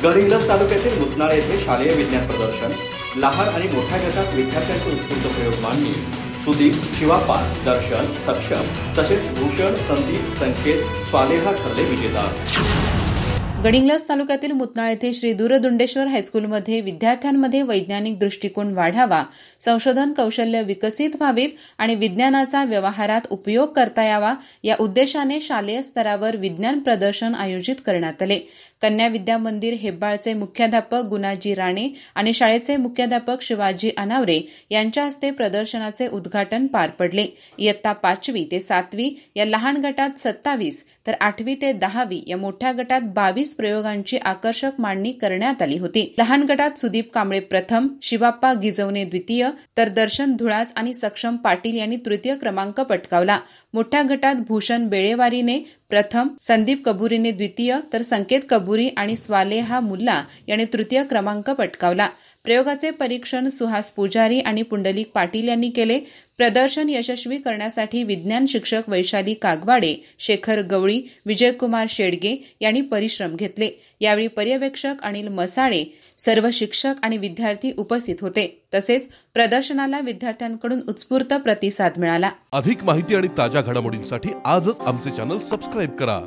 गडिंग्लज तालुक्यातील मुतनाळ येथे शालेय विज्ञान प्रदर्शन, लहान आणि मोठ्या गटात विद्यार्थ्यांचे उत्स्फूर्त प्रयोग मांडणी, सुदीप, शिवापा, दर्शन, सक्षम तसेच भूषण, संदीप, संकेत, स्वालेहा ठरले विजेता। गडिंग्लज तालुक्यातील मुतनाळ येथे श्री दूरदुंडेश्वर हायस्कूलमध्ये विद्यार्थ्यांमध्ये वैज्ञानिक दृष्टिकोन वाढावा, संशोधन कौशल्य विकसित व्हावीत आणि विज्ञानाचा व्यवहारात उपयोग करता यावा या उद्देशाने शालेय स्तरावर विज्ञान प्रदर्शन आयोजित करण्यात आले। कन्या विद्या मंदिर हेब्बाळचे मुख्याध्यापक गुणाजी राणे आणि शाळेचे मुख्याध्यापक शिवाजी अनावरे यांच्या हस्ते प्रदर्शनाचे उद्घाटन पार पडले। इयत्ता 5वी ते 7वी या लहान गटात 27 तर 8वी ते 10वी या मोठ्या गटात 22 प्रयोगांची आकर्षक मांडणी करण्यात आली होती। लहान गटात सुदीप कांबळे प्रथम, शिवाप्पा गिजवणे द्वितीय तर दर्शन धुळाच आणि सक्षम पाटील यांनी तृतीय क्रमांक पटकावला। मोठ्या गटात भूषण बेळेवारीने प्रथम, संदीप कबुरीने द्वितीय तर संकेत कबुरी आणि स्वालेहा मुल्ला यांनी तृतीय क्रमांक पटकावला। प्रयोगाचे परीक्षण सुहास पुजारी आणि पुंडलिक पाटील यांनी केले। प्रदर्शन यशस्वी करण्यासाठी विज्ञान शिक्षक वैशाली कागवाडे, शेखर गवळी, विजयकुमार शेडगे यांनी परिश्रम घेतले। यावेळी पर्यवेक्षक अनिल मसाळे, सर्व शिक्षक आणि विद्यार्थी उपस्थित होते। तसेच प्रदर्शनाला विद्यार्थ्यांकडून उत्स्फूर्त प्रतिसाद मिळाला। अधिक माहिती आणि ताज्या घडामोडींसाठी आजच आमचे चॅनल सबस्क्राइब करा।